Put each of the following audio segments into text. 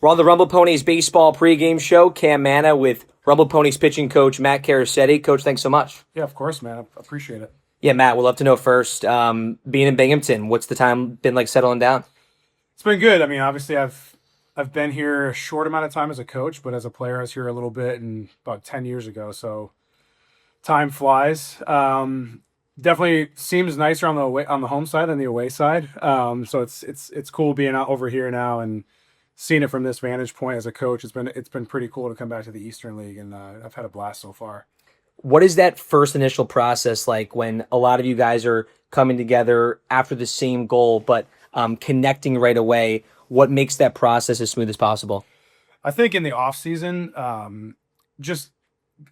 We're on the Rumble Ponies baseball pregame show. Cam Manna with Rumble Ponies pitching coach Matt Carasiti. Coach, thanks so much. Yeah, of course, man. I appreciate it. Yeah, Matt, we'd love to know first, being in Binghamton, what's the time been like settling down? It's been good. I mean, obviously, I've been here a short amount of time as a coach, but as a player, I was here a little bit and about 10 years ago. So time flies. Definitely seems nicer on the home side than the away side. So it's cool being out over here now and seeing it from this vantage point as a coach. It's been pretty cool to come back to the Eastern League, and I've had a blast so far. What is that first initial process like when a lot of you guys are coming together after the same goal, but connecting right away? What makes that process as smooth as possible? I think in the off season, just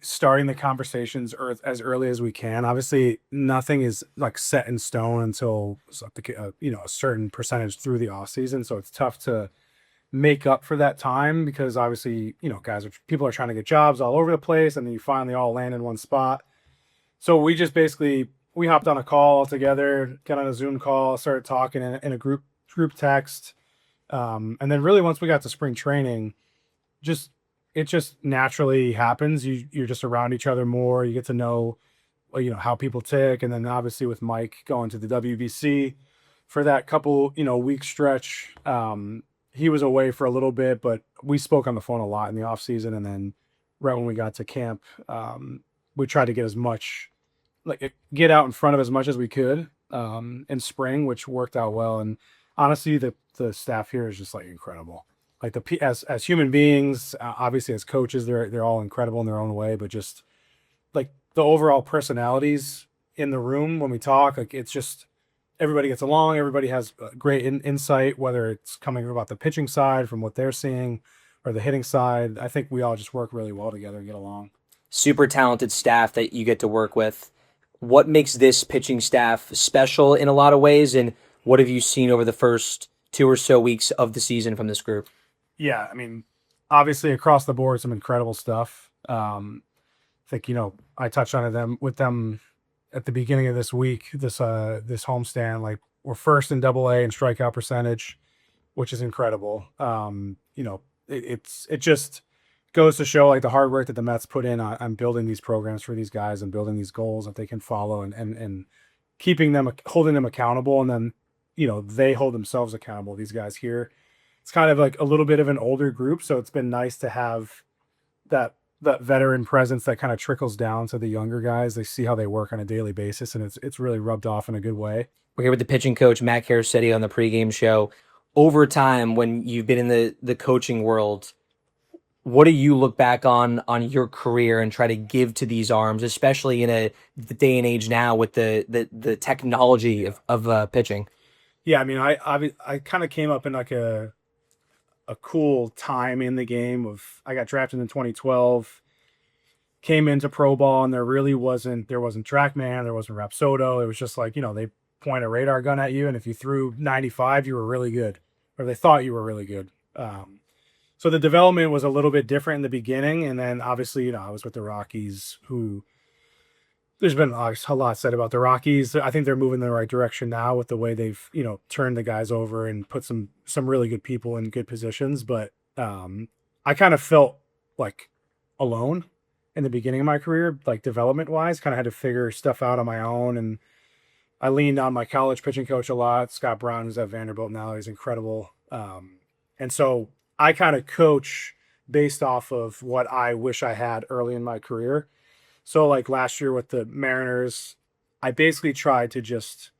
starting the conversations as early as we can. Obviously, nothing is like set in stone until a certain percentage through the off season. So it's tough to make up for that time because obviously people are trying to get jobs all over the place, and then you finally all land in one spot. So we just basically we hopped on a call together, got on a Zoom call, started talking in a group text, and then really once we got to spring training, just it just naturally happens. You're just around each other more. You get to know, how people tick, and then obviously with Mike going to the WBC for that couple week stretch, he was away for a little bit, but we spoke on the phone a lot in the off season, and then right when we got to camp, we tried to get as much get out in front of as much as we could in spring, which worked out well. And honestly, the staff here is just like incredible. Like as human beings, obviously as coaches, they're all incredible in their own way. But just like the overall personalities in the room when we talk, like it's just everybody gets along. Everybody has great insight, whether it's coming about the pitching side from what they're seeing or the hitting side. I think we all just work really well together and get along. Super talented staff that you get to work with. What makes this pitching staff special in a lot of ways, and what have you seen over the first two or so weeks of the season from this group? Yeah, I mean, obviously across the board, some incredible stuff. I think I touched on them at the beginning of this week. This homestand, like we're first in Double A in strikeout percentage, which is incredible. It just goes to show like the hard work that the Mets put in on building these programs for these guys and building these goals that they can follow and keeping them holding them accountable, and then they hold themselves accountable. These guys here, it's kind of like a little bit of an older group, so it's been nice to have that veteran presence that kind of trickles down to the younger guys. They see how they work on a daily basis, and it's really rubbed off in a good way. We're here with the pitching coach Matt Carasiti on the pregame show. Over time, when you've been in the coaching world, what do you look back on your career and try to give to these arms, especially in the day and age now with the technology of pitching? Yeah, I mean, I kind of came up in like a cool time in the game. I got drafted in 2012, came into pro ball, and there wasn't TrackMan, there wasn't Rapsodo. It was just like they point a radar gun at you, and if you threw 95, you were really good, or they thought you were really good. So the development was a little bit different in the beginning, and then obviously I was with the Rockies, who there's been a lot said about the Rockies. I think they're moving in the right direction now with the way they've turned the guys over and put some really good people in good positions. But I kind of felt like alone in the beginning of my career, like development wise. Kind of had to figure stuff out on my own, and I leaned on my college pitching coach a lot, Scott Brown, who's at Vanderbilt now. He's incredible, and so I kind of coach based off of what I wish I had early in my career. So like last year with the Mariners, I basically tried to just,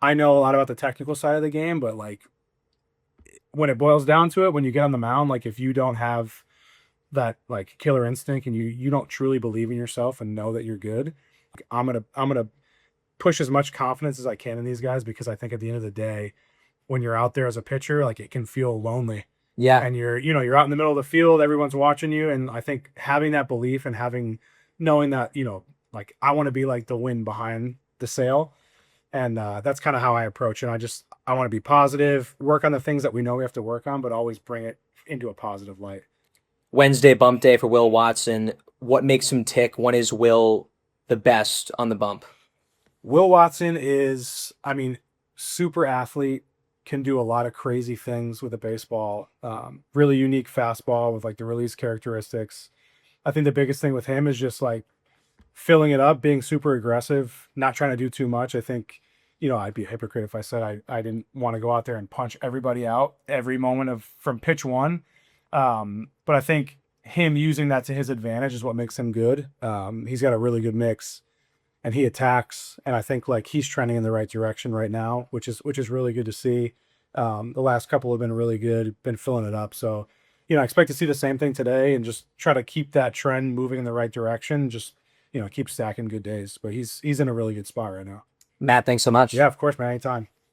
I know a lot about the technical side of the game, but like when it boils down to it, when you get on the mound, like if you don't have that like killer instinct and you don't truly believe in yourself and know that you're good, like, I'm gonna push as much confidence as I can in these guys, because I think at the end of the day, when you're out there as a pitcher, like it can feel lonely, Yeah. and you're out in the middle of the field, everyone's watching you. And I think having that belief and knowing that, like I want to be like the wind behind the sail. And that's kind of how I approach it. I want to be positive, work on the things that we know we have to work on, but always bring it into a positive light. Wednesday bump day for Will Watson. What makes him tick? When is Will the best on the bump? Will Watson is, I mean, super athlete, can do a lot of crazy things with a baseball. Really unique fastball with like the release characteristics. I think the biggest thing with him is just like filling it up, being super aggressive, not trying to do too much. I think, I'd be a hypocrite if I said I didn't want to go out there and punch everybody out every moment of from pitch one. But I think him using that to his advantage is what makes him good. He's got a really good mix and he attacks. And I think like he's trending in the right direction right now, which is really good to see. The last couple have been really good, been filling it up. So, I expect to see the same thing today and just try to keep that trend moving in the right direction. Just, keep stacking good days. But he's in a really good spot right now. Matt, thanks so much. Yeah, of course, man. Anytime.